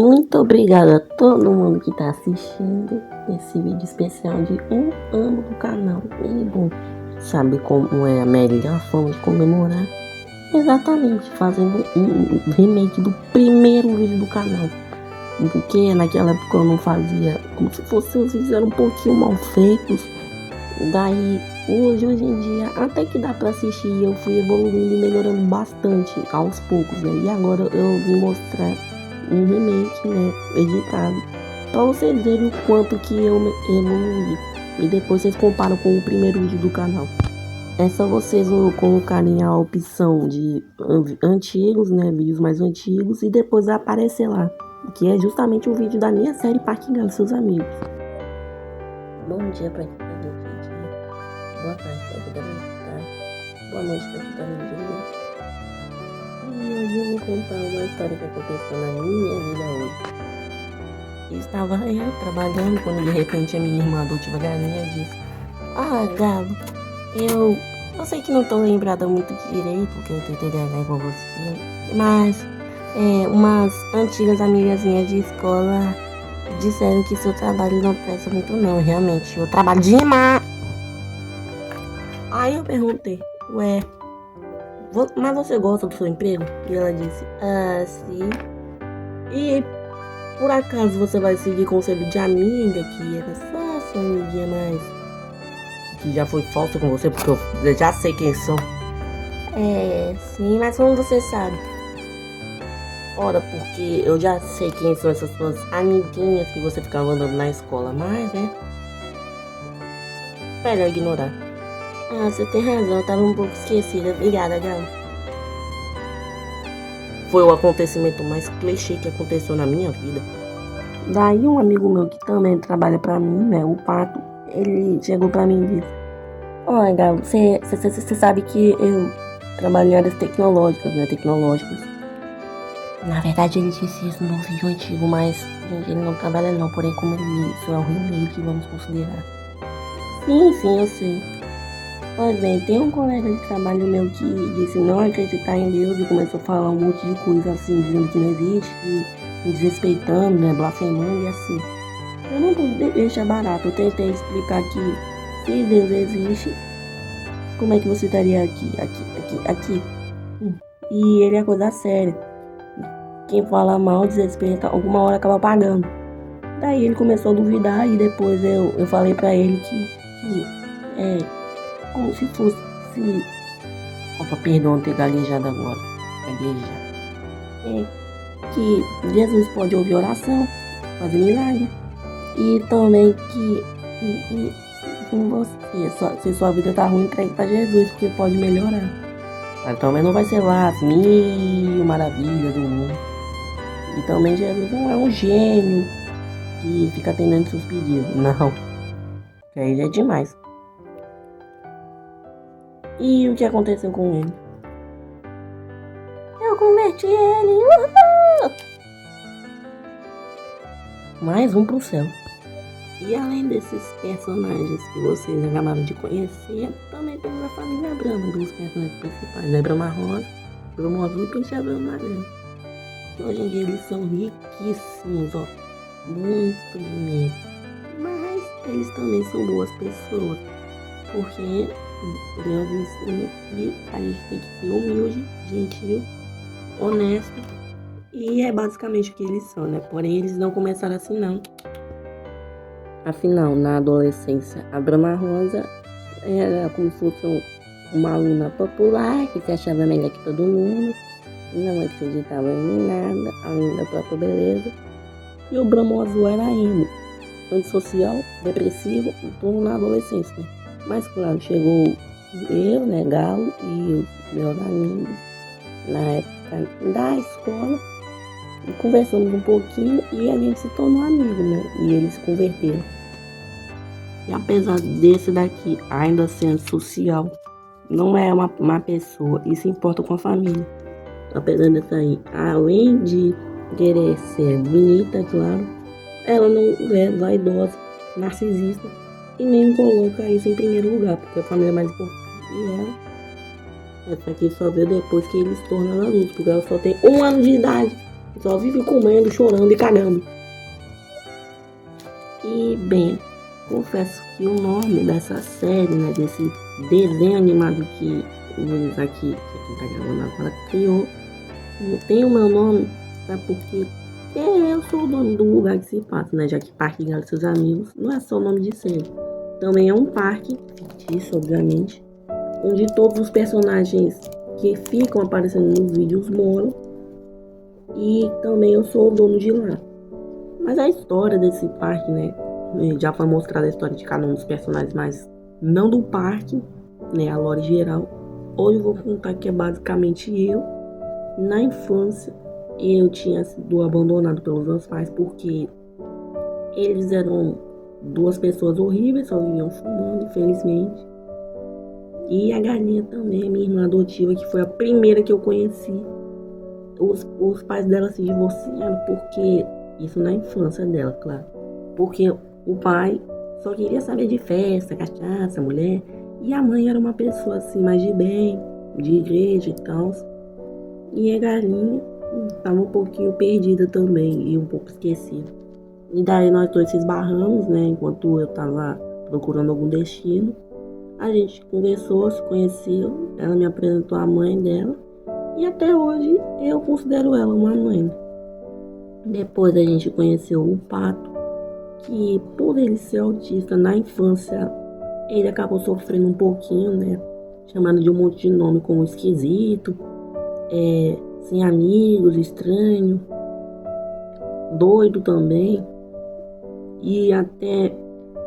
Muito obrigada a todo mundo que está assistindo esse vídeo especial de 1 ano do canal. E bom, sabe como é a melhor forma de comemorar? Exatamente, fazendo um remake do primeiro vídeo do canal. Porque naquela época eu não fazia, como se fossem os vídeos eram um pouquinho mal feitos. Daí, hoje em dia, até que dá pra assistir, eu fui evoluindo e melhorando bastante aos poucos, né? E agora eu vim mostrar um remake, né, editado, pra vocês verem o quanto que eu evoluí. E depois vocês comparam com o primeiro vídeo do canal. É só vocês colocarem a opção de antigos, né, vídeos mais antigos, e depois vai aparecer lá, que é justamente o vídeo da minha série Parque Galo, seus amigos. Bom dia pra quem tá no dia, boa tarde pra quem tá no tarde, boa noite pra quem tá no dia. E hoje eu vou contar uma história que aconteceu na minha vida hoje. Estava eu trabalhando quando de repente a minha irmã adotiva galinha disse: "Ah, Galo, eu sei que não tô lembrada muito direito, porque eu tentei gravar com você, mas umas antigas amigas minhas de escola disseram que seu trabalho não presta muito não, realmente, eu trabalho demais." Aí eu perguntei: "Ué, mas você gosta do seu emprego?" E ela disse: "Ah, sim. E por acaso você vai seguir conselho de amiga, que era só sua amiguinha, mas que já foi falsa com você, porque eu já sei quem são." "É, sim, mas como você sabe?" "Ora, porque eu já sei quem são essas suas amiguinhas que você ficava andando na escola, mas, né, melhor ignorar." "Ah, você tem razão, eu tava um pouco esquecida. Obrigada, Galo." Foi o acontecimento mais clichê que aconteceu na minha vida. Daí um amigo meu que também trabalha pra mim, né, o Pato, ele chegou pra mim e disse: "Olha, Galo, você sabe que eu trabalho em áreas tecnológicas, né, tecnológicas." Na verdade ele disse isso no vídeo antigo, mas gente, ele não trabalha não, porém como ele isso é um remake, vamos considerar. Sim, eu sei. Pois bem, tem um colega de trabalho meu que disse não acreditar em Deus e começou a falar um monte de coisa assim, dizendo que não existe, me desrespeitando, né, blasfemando e assim. Eu não pude deixar barato, eu tentei explicar que se Deus existe, como é que você estaria aqui? E ele é coisa séria. Quem fala mal, desrespeita, alguma hora acaba pagando. Daí ele começou a duvidar e depois eu falei pra ele que é como se fosse. Opa, perdão ter gaguejado agora. Gaguejar. É que Jesus pode ouvir oração, fazer milagre. E também que com você, se sua vida tá ruim, entregue pra Jesus, porque pode melhorar. Mas também não vai ser lá as 1000 maravilhas do mundo. E também Jesus não é um gênio que fica atendendo seus pedidos. Não. Que aí já é demais. E o que aconteceu com ele? Eu converti ele. Uhul! Mais um pro céu. E além desses personagens que vocês acabaram de conhecer, também temos a família Brahma, dos personagens principais, né? Brahma Rosa, Brahma Azul e Princesa Brahma Amarela. Que hoje em dia eles são riquíssimos, ó. Muito dinheiro. Mas eles também são boas pessoas. Porque Deus ensina que a gente tem que ser humilde, gentil, honesto. E é basicamente o que eles são, né? Porém, eles não começaram assim, não. Afinal, na adolescência, a Brahma Rosa era como se fosse uma aluna popular que se achava melhor que todo mundo, não acreditava em nada, além da própria beleza. E o Brahma Azul era emo, antissocial, depressivo, tudo na adolescência, né? Mas claro, chegou eu, né, Galo e os meus amigos na época da escola e conversamos um pouquinho e a gente se tornou amigo, né? E eles se converteram. E apesar desse daqui ainda sendo social, não é uma má pessoa e se importa com a família. Apesar dessa aí, além de querer ser bonita, claro, ela não é vaidosa, narcisista e nem coloca isso em primeiro lugar, porque a família é mais importante. E essa aqui só veio depois que ele se tornou adulto, porque ela só tem 1 ano de idade. Só vive comendo, chorando e cagando. E, bem, confesso que o nome dessa série, né, desse desenho animado que o Luiz aqui, que tá gravando agora, criou, tem o meu nome, sabe por quê? Porque eu sou o dono do lugar que se passa, né, já que Parque Galo e seus amigos não é só o nome de série. Também é um parque, fictício, obviamente, onde todos os personagens que ficam aparecendo nos vídeos moram, e também eu sou o dono de lá. Mas a história desse parque, né, já foi mostrada a história de cada um dos personagens, mas não do parque, né, a lore geral. Hoje eu vou contar que é basicamente eu, na infância, eu tinha sido abandonado pelos meus pais porque eles eram duas pessoas horríveis, só viviam fumando, infelizmente. E a galinha também, minha irmã adotiva, que foi a primeira que eu conheci. Os pais dela se divorciaram porque, isso na infância dela, claro, porque o pai só queria saber de festa, cachaça, mulher, e a mãe era uma pessoa assim mais de bem, de igreja e tal. E a galinha estava um pouquinho perdida também e um pouco esquecida. E daí nós dois se esbarramos, né, enquanto eu estava procurando algum destino. A gente conversou, se conheceu, ela me apresentou a mãe dela. E até hoje eu considero ela uma mãe. Depois a gente conheceu o Pato, que por ele ser autista na infância, ele acabou sofrendo um pouquinho, né? Chamado de um monte de nome como esquisito, sem amigos, estranho, doido também. E até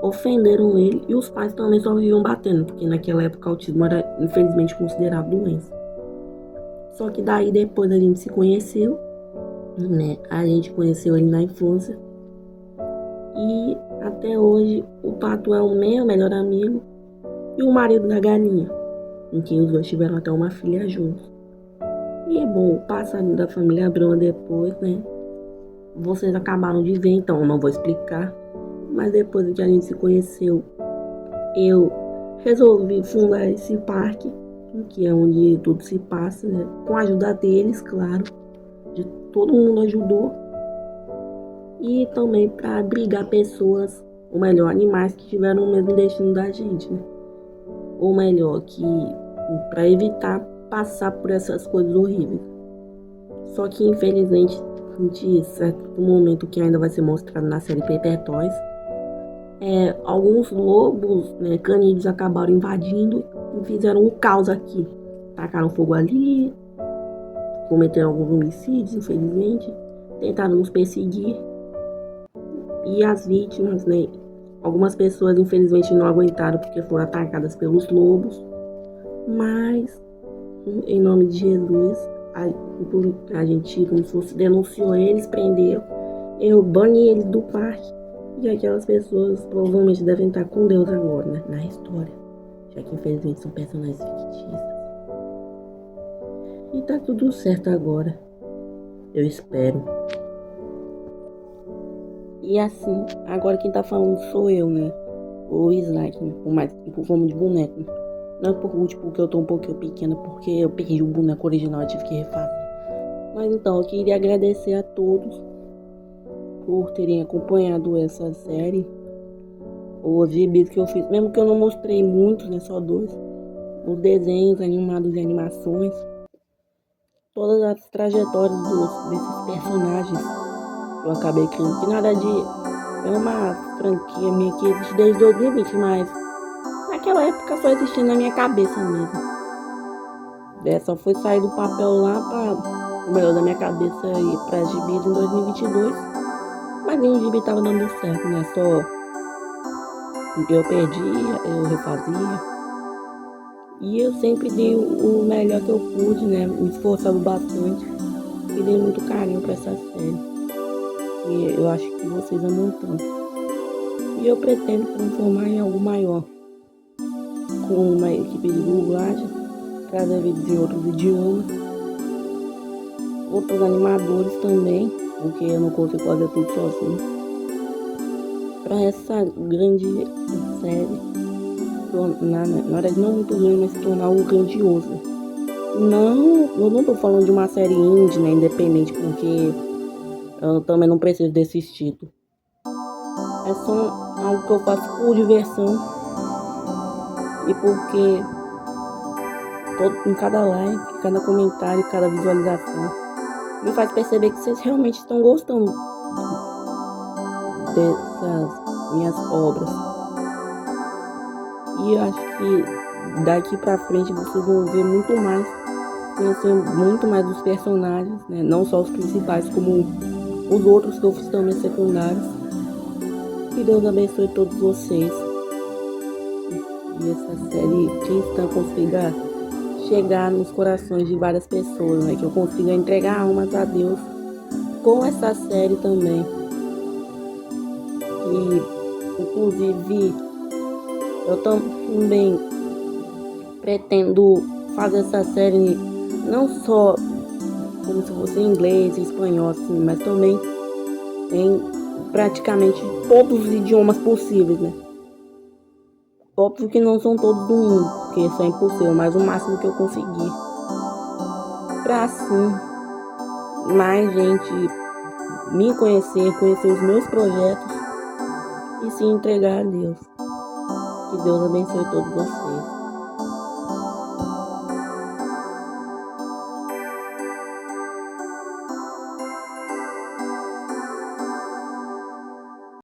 ofenderam ele, e os pais também só viviam batendo, porque naquela época o autismo era infelizmente considerado doença. Só que daí depois a gente se conheceu, né? A gente conheceu ele na infância. E até hoje o Pato é o meu melhor amigo e o marido da galinha, em que os dois tiveram até uma filha juntos. E bom, o passado da família Bruna depois, né? Vocês acabaram de ver, então eu não vou explicar. Mas depois que a gente se conheceu, eu resolvi fundar esse parque, que é onde tudo se passa, né? Com a ajuda deles, claro. De todo mundo ajudou. E também para abrigar pessoas, ou melhor, animais que tiveram o mesmo destino da gente, né? Ou melhor, que para evitar passar por essas coisas horríveis. Só que infelizmente, em certo momento que ainda vai ser mostrado na série Paper Toys, alguns lobos, né, canídeos acabaram invadindo e fizeram o caos aqui. Tacaram fogo ali, cometeram alguns homicídios, infelizmente, tentaram nos perseguir. E as vítimas, né, algumas pessoas infelizmente não aguentaram porque foram atacadas pelos lobos. Mas, em nome de Jesus, a gente, como se fosse, denunciou eles, prendeu. Eu banhei eles do parque. E aquelas pessoas provavelmente devem estar com Deus agora, né, na história. Já que infelizmente são personagens fictícios. E tá tudo certo agora. Eu espero. E assim, agora quem tá falando sou eu, né? O Isaac, né? Por forma de boneco. Não é por último porque eu tô um pouquinho pequena, porque eu perdi o boneco original e tive que refazer. Mas então, eu queria agradecer a todos por terem acompanhado essa série. Os gibis que eu fiz, mesmo que eu não mostrei muitos, né? Só 2. Os desenhos animados e animações. Todas as trajetórias desses personagens que eu acabei criando. Que na verdade é uma franquia minha que existe desde 2020, mas naquela época só existia na minha cabeça mesmo. Só foi sair do papel lá para o melhor da minha cabeça e para gibis em 2022. Mas nenhum gibi tava dando certo, né? Só eu perdia, eu refazia. E eu sempre dei o melhor que eu pude, né? Me esforçava bastante e dei muito carinho para essa série. E eu acho que vocês amam tanto. E eu pretendo transformar em algo maior, com uma equipe de dublagem, trazer vídeos em outros idiomas, outros animadores também, porque eu não consigo fazer tudo sozinho. Para essa grande série, na verdade não muito grande, mas se tornar algo grandioso. Não, eu não tô falando de uma série indie, né, independente, porque Eu também não preciso desses títulos. É só algo que eu faço por diversão e porque em cada like, cada comentário, cada visualização me faz perceber que vocês realmente estão gostando dessas minhas obras. E eu acho que daqui pra frente vocês vão ver muito mais, conhecer muito mais dos personagens, né? Não só os principais, como os outros que eu fiz também secundários. Que Deus abençoe todos vocês. E essa série cristã consiga chegar nos corações de várias pessoas, né? Que eu consiga entregar almas a Deus com essa série também. E, inclusive, eu também pretendo fazer essa série não só como se fosse em inglês e espanhol, assim, mas também em praticamente todos os idiomas possíveis, né? Óbvio que não são todos do mundo, porque isso é impossível, mas o máximo que eu conseguir. Pra assim, mais gente me conhecer, conhecer os meus projetos e se entregar a Deus. Que Deus abençoe todos vocês.